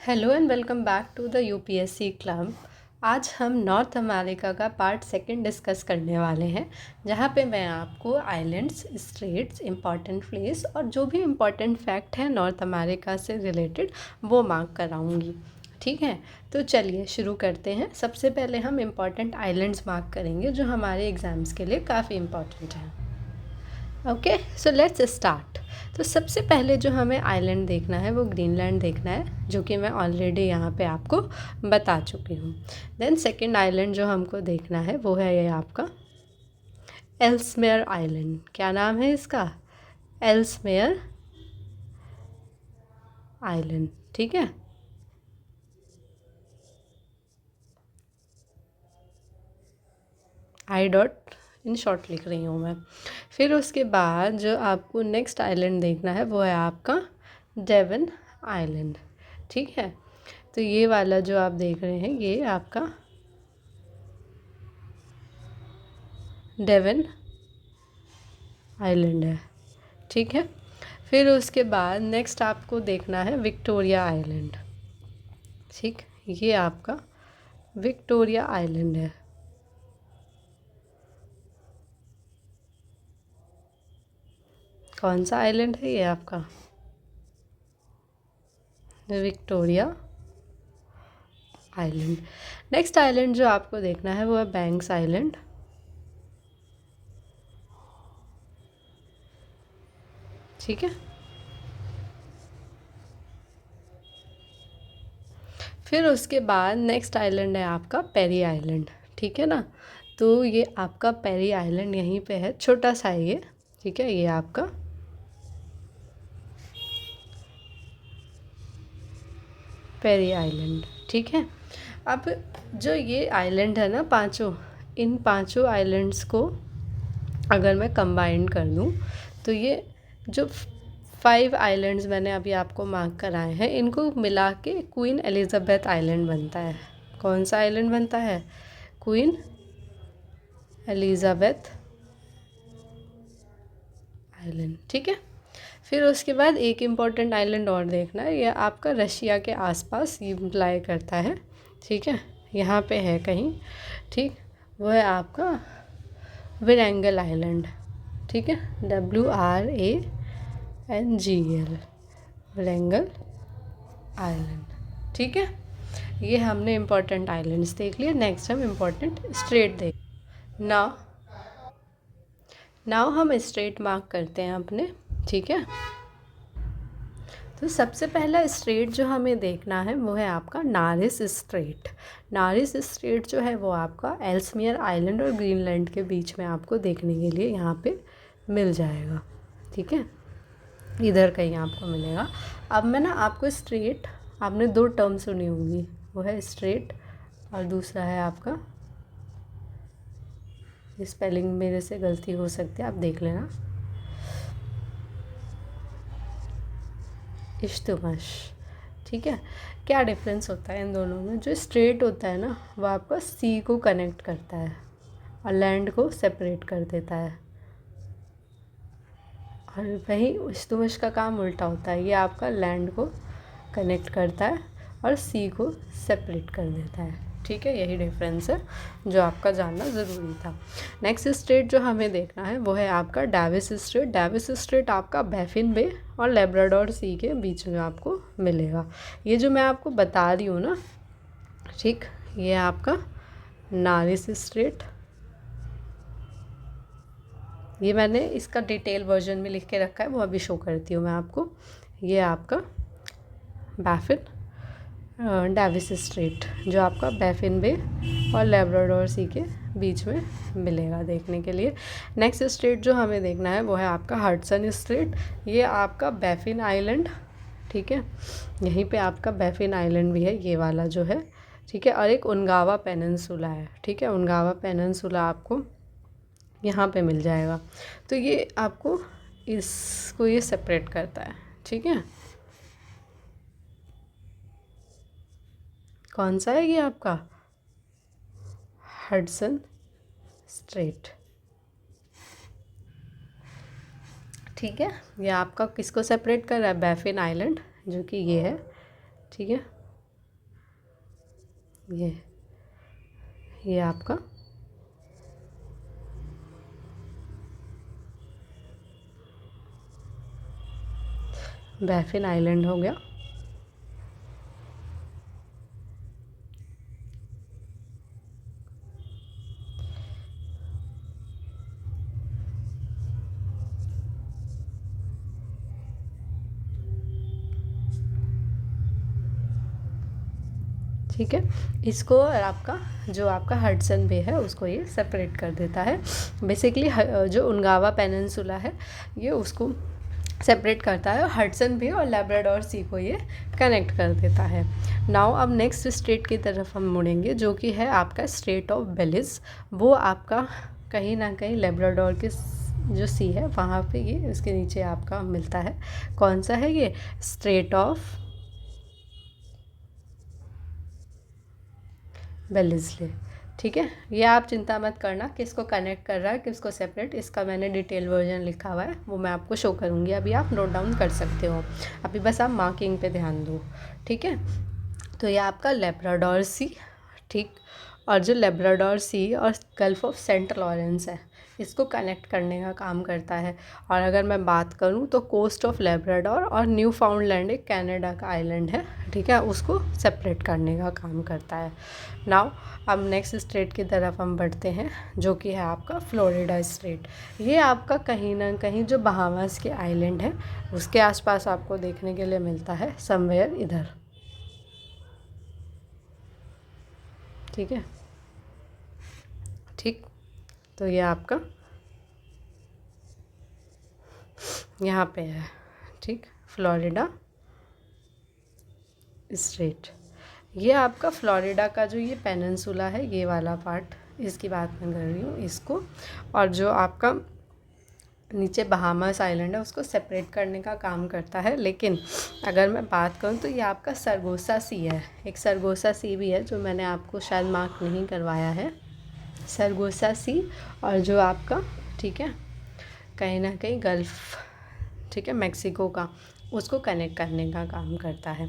Hello and welcome back to the UPSC club. आज हम North America का part second discuss करने वाले हैं, जहाँ पे मैं आपको आइलैंड्स, स्ट्रेट्स, इम्पॉर्टेंट प्लेस और जो भी इम्पॉर्टेंट फैक्ट है नॉर्थ अमेरिका से रिलेटेड वो मार्क कराऊंगी। ठीक है, तो चलिए शुरू करते हैं। सबसे पहले हम इम्पॉर्टेंट आइलैंड्स मार्क करेंगे जो हमारे एग्ज़ाम्स के लिए काफ़ी इम्पॉर्टेंट हैं। Okay, so let's start. तो सबसे पहले जो हमें आइलैंड देखना है वो ग्रीनलैंड देखना है, जो कि मैं ऑलरेडी यहाँ पे आपको बता चुकी हूँ। देन सेकंड आइलैंड जो हमको देखना है वो है ये आपका एल्समेयर आइलैंड। क्या नाम है इसका? एल्समेयर आइलैंड। ठीक है, आई डॉट इन शॉर्ट लिख रही हूँ मैं। फिर उसके बाद जो आपको नेक्स्ट आइलैंड देखना है वो है आपका डेवन आइलैंड। ठीक है, तो ये वाला जो आप देख रहे हैं ये आपका डेवन आइलैंड है। ठीक है, फिर उसके बाद नेक्स्ट आपको देखना है विक्टोरिया आइलैंड। ठीक, ये आपका विक्टोरिया आइलैंड है। कौन सा आइलैंड है ये आपका? Victoria island. नेक्स्ट आइलैंड जो आपको देखना है वो है बैंक्स आइलैंड। ठीक है, फिर उसके बाद नेक्स्ट आइलैंड है आपका पेरी आइलैंड। ठीक है ना, तो ये आपका पेरी आइलैंड यहीं पे है, छोटा सा है ये। ठीक है, ये आपका पेरी आइलैंड। ठीक है, अब जो ये आइलैंड है ना पांचों, इन पांचों आइलैंड्स को अगर मैं कंबाइन कर दूँ तो ये जो 5 आइलैंड्स मैंने अभी आपको मार्क कराए हैं इनको मिला के क्वीन एलिज़ाबेथ आइलैंड बनता है। कौन सा आइलैंड बनता है? Queen Elizabeth island. ठीक है, फिर उसके बाद एक इम्पॉर्टेंट आइलैंड और देखना है, यह आपका रशिया के आसपास ये लाई करता है। ठीक है, यहाँ पे है कहीं। ठीक, वो है आपका विरेंगल आइलैंड। ठीक है, WRANGL, विरेंगल आइलैंड। ठीक है, ये हमने इम्पॉर्टेंट आइलैंड्स देख लिए। नेक्स्ट हम इम्पॉर्टेंट स्ट्रेट देख। नाउ हम स्ट्रेट मार्क करते हैं अपने। ठीक है, तो सबसे पहला स्ट्रेट जो हमें देखना है वो है आपका नारिस स्ट्रेट। नारिस स्ट्रेट जो है वो आपका एल्समियर आइलैंड और ग्रीनलैंड के बीच में आपको देखने के लिए यहाँ पे मिल जाएगा। ठीक है, इधर कहीं आपको मिलेगा। अब मैं ना आपको स्ट्रेट, आपने 2 टर्म सुनी होंगी, वो है स्ट्रेट और दूसरा है आपका, स्पेलिंग मेरे से गलती हो सकती है, आप देख लेना, इश्तमश। ठीक है, क्या डिफरेंस होता है इन दोनों में? जो स्ट्रेट होता है ना वो आपका सी को कनेक्ट करता है और लैंड को सेपरेट कर देता है, और वही इश्तमश का काम उल्टा होता है, ये आपका लैंड को कनेक्ट करता है और सी को सेपरेट कर देता है। ठीक है, यही डिफरेंस है जो आपका जानना ज़रूरी था। नेक्स्ट स्टेट जो हमें देखना है वो है आपका डेविस स्ट्रेट। डेविस स्ट्रेट आपका बैफिन बे और लेब्राडोर सी के बीच में आपको मिलेगा। ये जो मैं आपको बता रही हूँ ना, ठीक, ये आपका नारिस स्ट्रेट, ये मैंने इसका डिटेल वर्जन में लिख के रखा है, वो अभी शो करती हूँ मैं आपको। ये आपका बैफिन डेविस स्ट्रेट जो आपका बैफिन बे और लेब्राडोर सी के बीच में मिलेगा देखने के लिए। नेक्स्ट स्ट्रेट जो हमें देखना है वो है आपका हडसन स्ट्रेट। ये आपका बैफिन आइलैंड, ठीक है, यहीं पे आपका बैफिन आइलैंड भी है, ये वाला जो है। ठीक है, और एक उनगावा पेनिनसुला है। ठीक है, उनगावा पेनिनसुला आपको यहाँ पे मिल जाएगा। तो ये आपको इसको ये सेपरेट करता है। ठीक है, कौन सा है ये आपका? Hudson straight. ठीक है, ये आपका किसको सेपरेट कर रहा है? बैफिन आइलैंड, जो कि ये है। ठीक है, ये आपका बैफिन आइलैंड हो गया। ठीक है, इसको और आपका जो आपका हडसन बे है उसको ये सेपरेट कर देता है। बेसिकली जो उनगावा पेनिनसुला है ये उसको सेपरेट करता है, और हडसन बे और लैब्राडोर सी को ये कनेक्ट कर देता है। नाउ अब नेक्स्ट स्टेट की तरफ हम मुड़ेंगे, जो कि है आपका स्टेट ऑफ बेलिज। वो आपका कहीं ना कहीं लैब्राडोर के जो सी है वहाँ पे ये इसके नीचे आपका मिलता है। कौन सा है ये? स्टेट ऑफ बेलिज्ले। ठीक है, ये आप चिंता मत करना किसको कनेक्ट कर रहा है किसको सेपरेट, इसका मैंने डिटेल वर्जन लिखा हुआ है, वो मैं आपको शो करूँगी, अभी आप नोट डाउन कर सकते हो। अभी बस आप मार्किंग पे ध्यान दो। ठीक है, तो ये आपका लेब्राडोर सी, ठीक, और जो लेब्राडोर सी और गल्फ ऑफ सेंट लॉरेंस है इसको कनेक्ट करने का काम करता है। और अगर मैं बात करूं तो कोस्ट ऑफ लेब्राडोर और न्यू फाउंडलैंड एक कनाडा का आइलैंड है, ठीक है, उसको सेपरेट करने का काम करता है। नाउ अब नेक्स्ट स्टेट की तरफ हम बढ़ते हैं, जो कि है आपका फ्लोरिडा स्टेट। ये आपका कहीं ना कहीं जो बहामास के आइलैंड है उसके आसपास आपको देखने के लिए मिलता है, समवेयर इधर। ठीक है, ठीक, तो ये आपका यहाँ पे है, ठीक, फ्लोरिडा स्टेट। ये आपका फ्लोरिडा का जो ये पेनिनसुला है, ये वाला पार्ट, इसकी बात मैं कर रही हूँ, इसको, और जो आपका नीचे बहामास आइलैंड है उसको सेपरेट करने का काम करता है। लेकिन अगर मैं बात करूँ तो ये आपका सरगोसा सी है, एक सरगोसा सी भी है जो मैंने आपको शायद मार्क नहीं करवाया है, सरगोसा सी, और जो आपका, ठीक है, कहीं ना कहीं गल्फ़, ठीक है, मेक्सिको का, उसको कनेक्ट करने का काम करता है।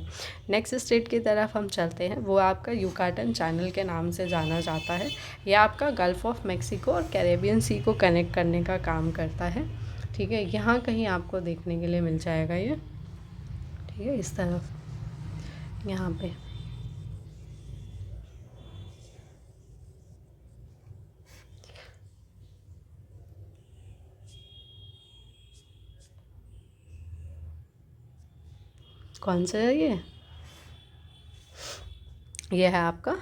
नेक्स्ट स्टेट की तरफ हम चलते हैं, वो आपका युकाटन चैनल के नाम से जाना जाता है। ये आपका गल्फ़ ऑफ मेक्सिको और कैरेबियन सी को कनेक्ट करने का काम करता है। ठीक है, यहाँ कहीं आपको देखने के लिए मिल जाएगा ये, ठीक है, इस तरफ, यहाँ पे। कौन सा है ये है आपका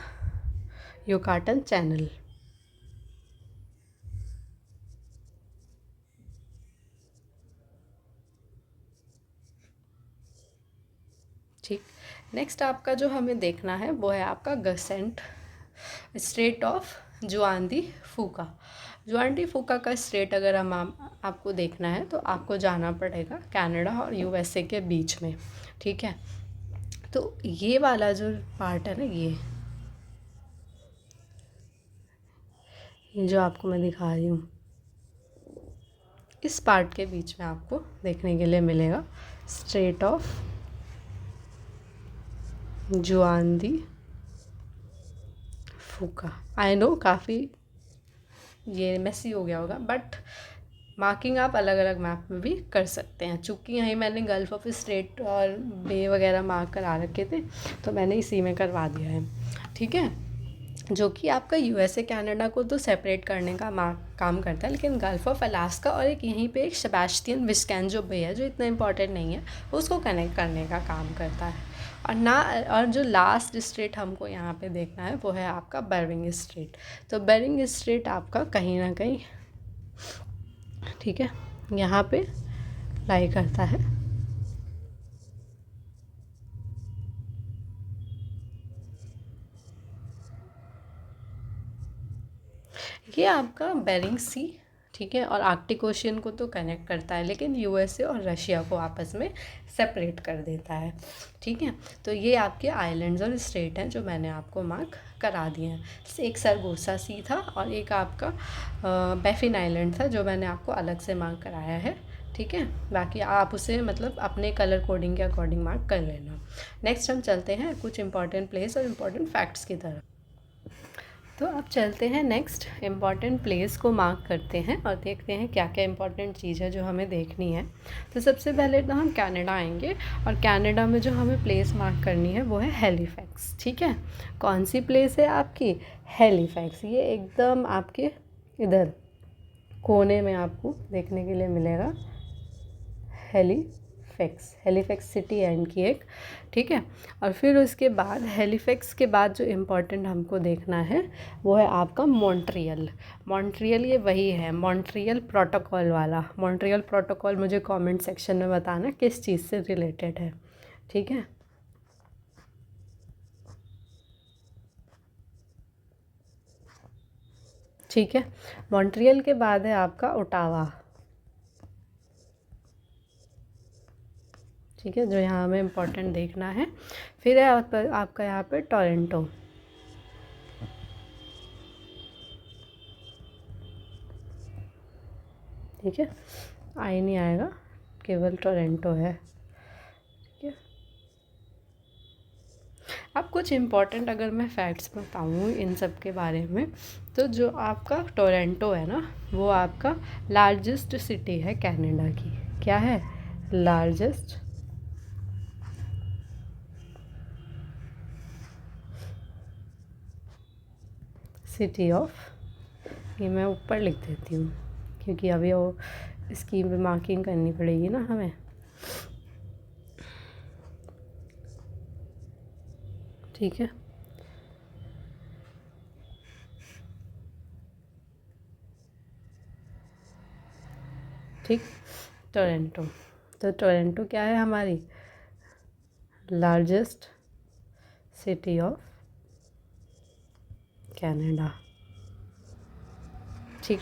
युकाटन चैनल। ठीक, नेक्स्ट आपका जो हमें देखना है वो है आपका गसेंट स्टेट ऑफ जुआन दी फूका। जुआन दी फूका का स्टेट अगर हम आपको देखना है तो आपको जाना पड़ेगा कनाडा और यूएसए के बीच में। ठीक है, तो ये वाला जो पार्ट है ना, ये जो आपको मैं दिखा रही हूँ, इस पार्ट के बीच में आपको देखने के लिए मिलेगा स्टेट ऑफ जुआन दी फूका। आई नो काफ़ी ये मेसी हो गया होगा, बट मार्किंग आप अलग अलग मैप में भी कर सकते हैं। चूँकि यहीं मैंने गल्फ़ ऑफ स्टेट और बे वगैरह मार्क करा रखे थे तो मैंने इसी में करवा दिया है। ठीक है, जो कि आपका यूएसए कनाडा को तो सेपरेट करने का काम करता है, लेकिन गल्फ़ ऑफ अलास्का और एक यहीं पे एक सेबास्टियन विस्कैन जो बे है जो इतना इम्पॉर्टेंट नहीं है उसको कनेक्ट करने का काम करता है। और जो लास्ट स्टेट हमको यहाँ पे देखना है वो है आपका बेरिंग स्ट्रेट। तो बेरिंग स्ट्रेट आपका कहीं ना कहीं, ठीक है, यहाँ पे लाई करता है। ये आपका बेरिंग सी, ठीक है, और आर्कटिक ओशियन को तो कनेक्ट करता है, लेकिन यूएसए और रशिया को आपस में सेपरेट कर देता है। ठीक है, तो ये आपके आइलैंड्स और स्टेट हैं जो मैंने आपको मार्क करा दिए हैं। एक सरगोसा सी था और एक आपका बैफिन आइलैंड था जो मैंने आपको अलग से मार्क कराया है। ठीक है, बाकी आप उसे मतलब अपने कलर कोडिंग के अकॉर्डिंग मार्क कर लेना। नेक्स्ट हम चलते हैं कुछ इंपॉर्टेंट प्लेस और इम्पॉर्टेंट फैक्ट्स की तरफ। तो अब चलते हैं नेक्स्ट इम्पॉर्टेंट प्लेस को मार्क करते हैं और देखते हैं क्या क्या इम्पॉर्टेंट चीज़ है जो हमें देखनी है। तो सबसे पहले तो हम कनाडा आएंगे और कनाडा में जो हमें प्लेस मार्क करनी है वो है हैलिफैक्स। ठीक है, कौन सी प्लेस है आपकी? हैलिफैक्स। ये एकदम आपके इधर कोने में आपको देखने के लिए मिलेगा हेलीफैक्स सिटी है इनकी एक। ठीक है, और फिर उसके बाद हेलीफैक्स के बाद जो इम्पोर्टेंट हमको देखना है वो है आपका मॉन्ट्रियल ये वही है मॉन्ट्रियल प्रोटोकॉल वाला। मॉन्ट्रियल प्रोटोकॉल मुझे कमेंट सेक्शन में बताना किस चीज़ से रिलेटेड है। ठीक है, ठीक है, मॉन्ट्रियल के बाद है आपका ओटावा। ठीक है, जो यहाँ हमें इम्पोर्टेंट देखना है। फिर है आपका यहाँ पे टोरंटो। ठीक है, आई नहीं आएगा, केवल टोरंटो है। ठीक है, अब कुछ इम्पोर्टेंट अगर मैं फैक्ट्स बताऊँ इन सब के बारे में, तो जो आपका टोरंटो है ना वो आपका लार्जेस्ट सिटी है कनाडा की। क्या है? लार्जेस्ट सिटी ऑफ, ये मैं ऊपर लिख देती हूँ क्योंकि अभी वो स्कीम पे मार्किंग करनी पड़ेगी ना हमें। ठीक है, ठीक, टोरंटो। तो टोरंटो क्या है हमारी? Largest city of Canada. ठीक,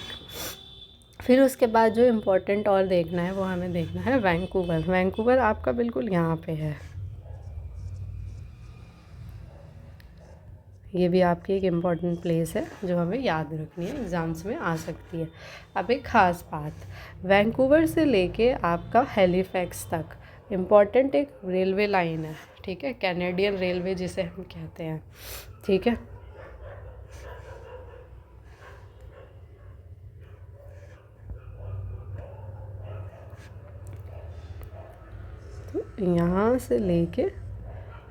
फिर उसके बाद जो इम्पोर्टेंट और देखना है वो हमें देखना है वैंकूवर आपका बिल्कुल यहाँ पे है। ये भी आपकी एक इम्पॉर्टेंट प्लेस है जो हमें याद रखनी है, एग्ज़ाम्स में आ सकती है। अब एक ख़ास बात, वैंकूवर से लेके आपका हैलिफैक्स तक इम्पॉर्टेंट एक रेलवे लाइन है। ठीक है, कैनेडियन रेलवे जिसे हम कहते हैं। ठीक है, तो यहाँ से लेके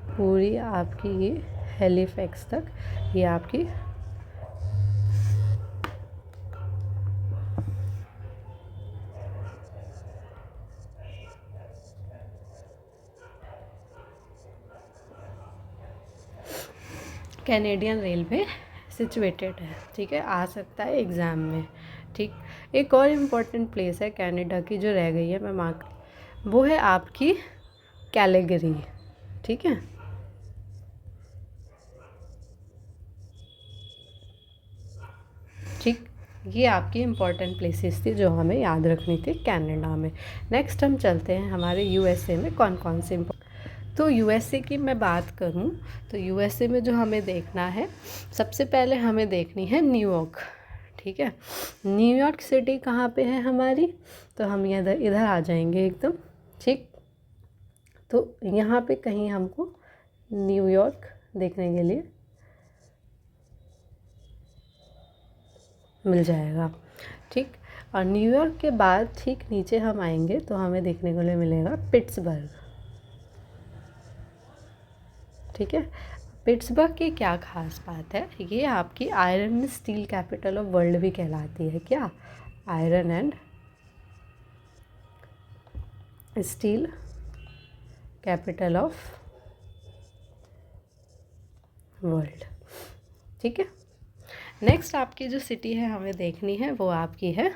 पूरी आपकी ये हैलिफैक्स तक ये आपकी कैनेडियन रेलवे सिचुएटेड है। ठीक है, आ सकता है एग्ज़ाम में। ठीक, एक और इम्पॉर्टेंट प्लेस है कनाडा की जो रह गई है मैं मार्क, वो है आपकी कैलगरी। ठीक है, ठीक, ये आपकी इम्पॉर्टेंट प्लेसेस थी जो हमें याद रखनी थी कनाडा में। नेक्स्ट हम चलते हैं हमारे यूएसए में कौन कौन से तो यूएसए की मैं बात करूं तो यूएसए में जो हमें देखना है, सबसे पहले हमें देखनी है न्यूयॉर्क। ठीक है, न्यूयॉर्क सिटी कहाँ पे है हमारी? तो हम इधर इधर आ जाएंगे एकदम। ठीक, तो यहाँ पे कहीं हमको न्यूयॉर्क देखने के लिए मिल जाएगा। ठीक, और न्यूयॉर्क के बाद ठीक नीचे हम आएंगे तो हमें देखने को लिए मिलेगा पिट्सबर्ग। ठीक है, पिट्सबर्ग की क्या खास बात है? ये आपकी iron steel capital of world भी कहलाती है। क्या? Iron and steel capital of world. ठीक है, नेक्स्ट आपकी जो सिटी है हमें देखनी है वो आपकी है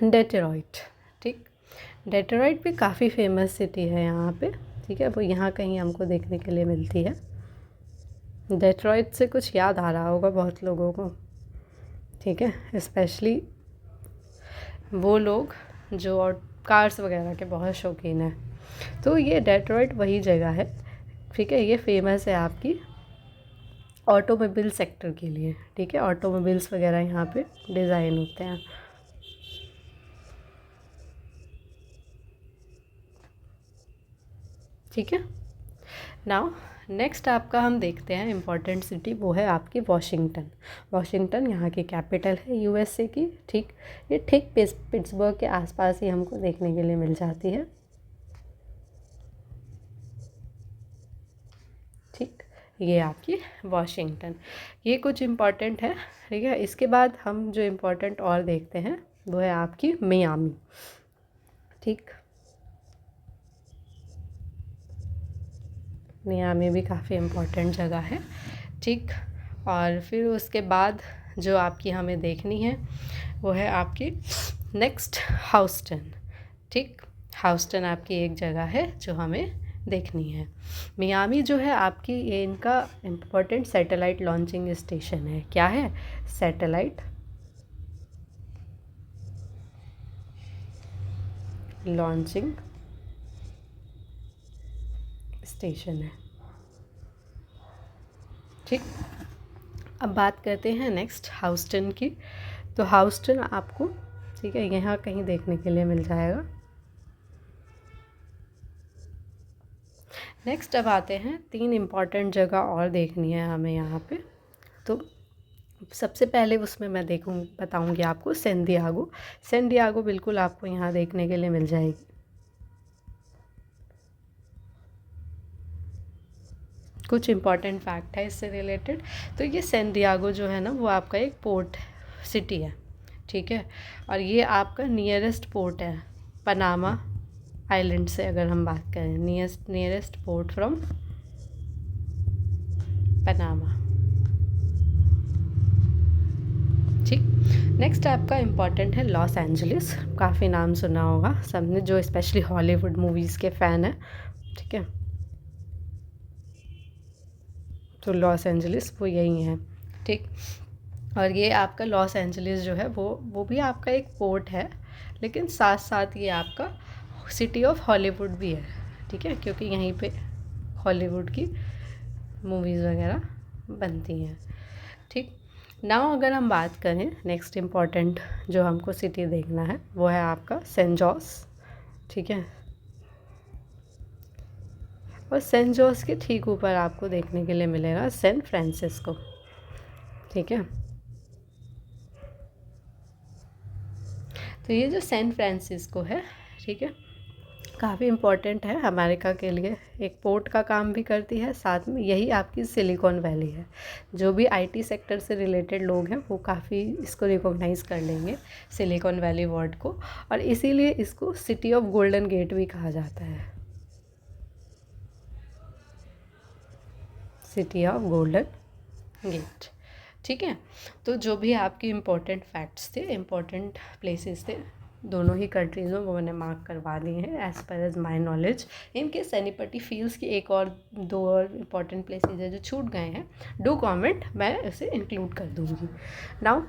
डेट्रॉइट। ठीक, डेट्रॉइट भी काफ़ी फेमस सिटी है यहाँ पे। ठीक है, वो यहाँ कहीं हमको देखने के लिए मिलती है। डेट्रॉइट से कुछ याद आ रहा होगा बहुत लोगों को। ठीक है, स्पेशली वो लोग जो और कार्स वगैरह के बहुत शौकीन हैं। तो ये डेट्रॉइट वही जगह है। ठीक है, ये फेमस है आपकी ऑटोमोबाइल सेक्टर के लिए। ठीक है, ऑटोमोबाइल्स वगैरह यहाँ पे डिज़ाइन होते हैं। ठीक है। नाउ नेक्स्ट आपका हम देखते हैं इम्पॉर्टेंट सिटी, वो है आपकी वॉशिंगटन। वॉशिंगटन यहाँ की कैपिटल है यूएसए की। ठीक, ये ठीक पिट्सबर्ग के आसपास ही हमको देखने के लिए मिल जाती है। ठीक, ये आपकी वॉशिंगटन, ये कुछ इम्पॉर्टेंट है। ठीक है, इसके बाद हम जो इम्पोर्टेंट और देखते हैं वो है आपकी मियामी। ठीक, मियामी भी काफ़ी इम्पोर्टेंट जगह है। ठीक, और फिर उसके बाद जो आपकी हमें देखनी है वो है आपकी नेक्स्ट हाउस्टन। ठीक, हाउस्टन आपकी एक जगह है जो हमें देखनी है। मियामी जो है आपकी, ये इनका इम्पोर्टेंट सैटेलाइट लॉन्चिंग स्टेशन है। क्या है? सैटेलाइट लॉन्चिंग स्टेशन है। ठीक, अब बात करते हैं नेक्स्ट हाउस्टन की। तो हाउस्टन आपको, ठीक है, यहाँ कहीं देखने के लिए मिल जाएगा। नेक्स्ट अब आते हैं 3 इम्पॉर्टेंट जगह और देखनी है हमें यहाँ पे। तो सबसे पहले उसमें मैं बताऊँगी आपको सैन डिएगो। सैन डिएगो बिल्कुल आपको यहाँ देखने के लिए मिल जाएगी। कुछ इम्पॉर्टेंट फैक्ट है इससे रिलेटेड। तो ये सैन डिएगो जो है ना, वो आपका एक पोर्ट सिटी है। ठीक है, और ये आपका नियरेस्ट पोर्ट है पनामा आइलैंड से। अगर हम बात करें नियरेस्ट पोर्ट फ्रॉम पनामा। ठीक, नेक्स्ट आपका इम्पॉर्टेंट है लॉस एंजलिस। काफ़ी नाम सुना होगा सबने, जो स्पेशली हॉलीवुड मूवीज़ के फ़ैन हैं। ठीक है, तो लॉस एंजलिस वो यही है। ठीक, और ये आपका लॉस एंजलिस जो है वो भी आपका एक पोर्ट है, लेकिन साथ साथ ये आपका सिटी ऑफ हॉलीवुड भी है। ठीक है, क्योंकि यहीं पे हॉलीवुड की मूवीज़ वगैरह बनती हैं। ठीक, नाउ अगर हम बात करें नेक्स्ट इम्पॉर्टेंट जो हमको सिटी देखना है वो है आपका सेंट जॉस। ठीक है, और सेंट जॉस के ठीक ऊपर आपको देखने के लिए मिलेगा सैन फ्रांसिस्को। ठीक है, तो ये जो सैन फ्रांसिस्को है, ठीक है, काफ़ी इम्पोर्टेंट है अमेरिका के लिए। एक पोर्ट का काम भी करती है, साथ में यही आपकी सिलिकॉन वैली है। जो भी आईटी सेक्टर से रिलेटेड लोग हैं वो काफ़ी इसको रिकॉग्नाइज़ कर लेंगे, सिलिकॉन वैली वर्ड को, और इसीलिए इसको सिटी ऑफ गोल्डन गेट भी कहा जाता है। City of golden gate. ठीक है, तो जो भी आपके इम्पोर्टेंट फैक्ट्स थे, इम्पोर्टेंट प्लेसेस थे दोनों ही कंट्रीज़ में, वो मैंने मार्क करवा दिए हैं as per as my knowledge. इनके सैनिपटी फील्ड्स की एक और 2 और इम्पॉर्टेंट प्लेसेस है जो छूट गए हैं, डू कमेंट, मैं उसे इंक्लूड कर दूँगी। नाउ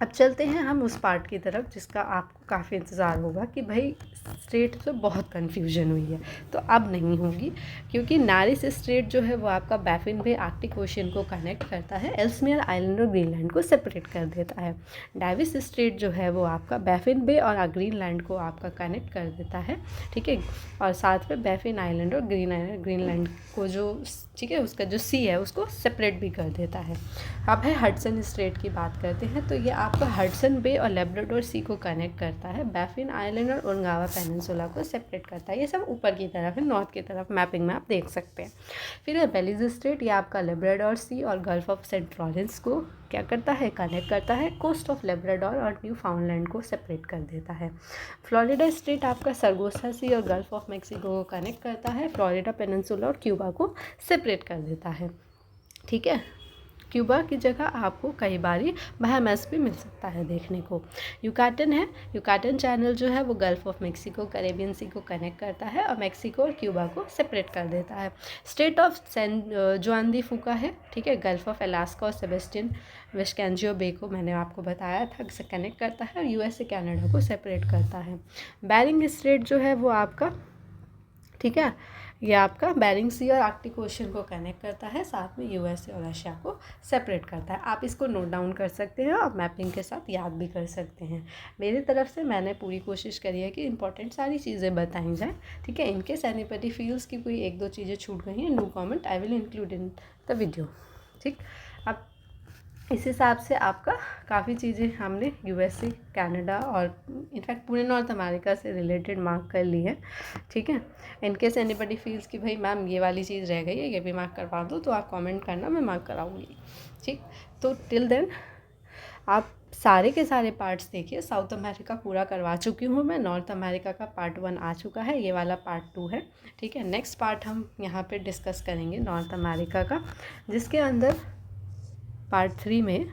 अब चलते हैं हम उस पार्ट की तरफ जिसका आपको काफ़ी इंतज़ार होगा कि भाई स्ट्रेट से बहुत कन्फ्यूजन हुई है, तो अब नहीं होगी, क्योंकि नारिस स्ट्रेट जो है वो आपका बैफिन बे आर्कटिक ओशियन को कनेक्ट करता है, एल्समियर आइलैंड और ग्रीनलैंड को सेपरेट कर देता है। डेविस स्ट्रेट जो है वो आपका बैफिन बे और ग्रीनलैंड को आपका कनेक्ट कर देता है। ठीक है, और साथ में बैफिन आइलैंड और ग्रीनलैंड को जो, ठीक है, उसका जो सी है उसको सेपरेट भी कर देता है। अब है हडसन स्ट्रेट की बात करते हैं। तो ये आपका हडसन बे और लेब्राडोर सी को कनेक्ट करता है, बैफिन आइलैंड और ओंगावा पेनिनसुला को सेपरेट करता है। ये सब ऊपर की तरफ है, नॉर्थ की तरफ मैपिंग में आप देख सकते हैं। फिर है बेलीज स्ट्रेट, ये आपका लेब्राडोर सी और गल्फ ऑफ सेंट लॉरेंस को क्या करता है, कनेक्ट करता है। कोस्ट ऑफ लेब्राडोर और न्यू फाउंडलैंड को सेपरेट कर देता है। फ्लोरिडा स्ट्रेट आपका सरगोसा सी और गल्फ ऑफ मैक्सिको को कनेक्ट करता है, फ्लोरिडा पेनिनसुला और क्यूबा को सेपरेट कर देता है। ठीक है, क्यूबा की जगह आपको कई बारी बहामास भी मिल सकता है देखने को। युकाटन है, युकाटन चैनल जो है वो gulf of Mexico Caribbean sea को कनेक्ट करता है और मैक्सिको और क्यूबा को सेपरेट कर देता है। स्टेट ऑफ सैन जुआन दी फूका है, ठीक है, गल्फ ऑफ अलास्का और सेबेस्टियन वेस्कैंजियो बे को मैंने आपको बताया था से कनेक्ट करता है, और यूएस से कनाडा को सेपरेट करता है। बेरिंग स्ट्रेट जो है वो आपका, ठीक है, ये आपका बेरिंग सी और आर्कटिक ओशन को कनेक्ट करता है, साथ में यूएसए और रशिया को सेपरेट करता है। आप इसको नोट डाउन कर सकते हैं और मैपिंग के साथ याद भी कर सकते हैं। मेरी तरफ से मैंने पूरी कोशिश करी है कि इंपॉर्टेंट सारी चीज़ें बताई जाएँ, ठीक है। इनकेस एनीबडी फील्स की कोई एक दो चीज़ें छूट गई हैं, no comment, I will include in the video, ठीक। अब इस हिसाब से आपका काफ़ी चीज़ें हमने यूएसए, कनाडा और इनफैक्ट पूरे नॉर्थ अमेरिका से रिलेटेड मार्क कर ली है, ठीक है। इनकेस एनीबडी फील्स कि भाई मैम ये वाली चीज़ रह गई है, ये भी मार्क करवा दो, तो आप कमेंट करना, मैं मार्क कराऊंगी, ठीक। तो टिल देन आप सारे के सारे पार्ट्स देखिए। साउथ अमेरिका पूरा करवा चुकी हूँ मैं, नॉर्थ अमेरिका का पार्ट 1 आ चुका है, ये वाला पार्ट 2 है, ठीक है। नेक्स्ट पार्ट हम यहाँ पे डिस्कस करेंगे नॉर्थ अमेरिका का, जिसके अंदर पार्ट 3 में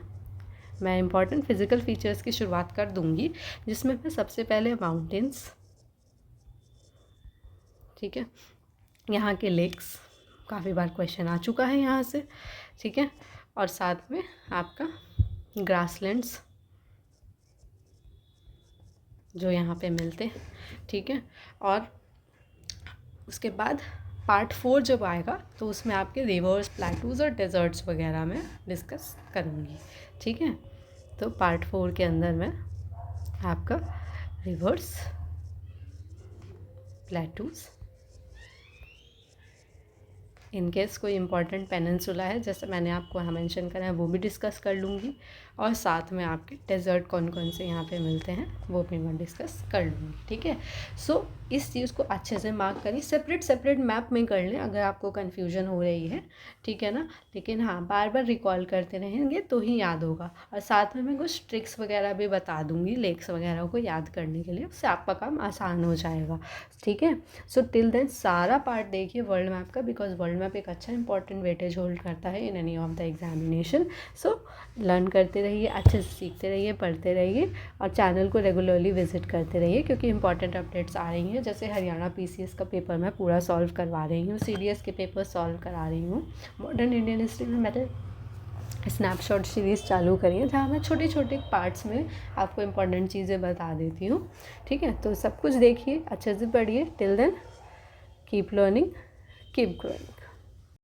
मैं इम्पॉर्टेंट फिज़िकल फीचर्स की शुरुआत कर दूँगी, जिसमें मैं सबसे पहले माउंटेन्स, ठीक है, यहाँ के लेक्स, काफ़ी बार क्वेश्चन आ चुका है यहाँ से, ठीक है, और साथ में आपका ग्रासलैंड्स जो यहाँ पे मिलते हैं, ठीक है। और उसके बाद पार्ट 4 जब आएगा तो उसमें आपके रिवर्स, प्लेटूज़ और डेजर्ट्स वगैरह मैं डिस्कस करूँगी, ठीक है। तो पार्ट 4 के अंदर मैं आपका रिवर्स, प्लेटूज़, इनकेस कोई इम्पॉर्टेंट पेनिनसुला है जैसे मैंने आपको यहाँ मेंशन करा है, वो भी डिस्कस कर लूँगी, और साथ में आपके डेजर्ट कौन कौन से यहाँ पे मिलते हैं वो भी मैं डिस्कस कर लूँगी, ठीक है। सो इस चीज़ को अच्छे से मार्क करिए, सेपरेट मैप में कर लें अगर आपको कन्फ्यूजन हो रही है, ठीक है ना। लेकिन हाँ, बार बार रिकॉल करते रहेंगे तो ही याद होगा, और साथ में मैं कुछ ट्रिक्स वगैरह भी बता दूँगी लेक्स वगैरह को याद करने के लिए, उससे आपका काम आसान हो जाएगा, ठीक है। सो टिल देन सारा पार्ट देखिए वर्ल्ड मैप का, बिकॉज वर्ल्ड मैप एक अच्छा इंपॉर्टेंट वेटेज होल्ड करता है in any of the examination. So learn करते रहिए, अच्छे से सीखते रहिए, पढ़ते रहिए, और चैनल को रेगुलरली विजिट करते रहिए, क्योंकि इंपॉर्टेंट अपडेट्स आ रही हैं। जैसे हरियाणा पीसीएस का पेपर मैं पूरा सॉल्व करवा रही हूँ, सीडीएस के पेपर सॉल्व करा रही हूँ, मॉडर्न इंडियन हिस्ट्री में मैंने स्नैपशॉट सीरीज़ चालू करी है, जहाँ मैं छोटे छोटे पार्ट्स में आपको इंपॉर्टेंट चीज़ें बता देती हूँ, ठीक है। तो सब कुछ देखिए, अच्छे से पढ़िए। Till then keep learning, keep growing.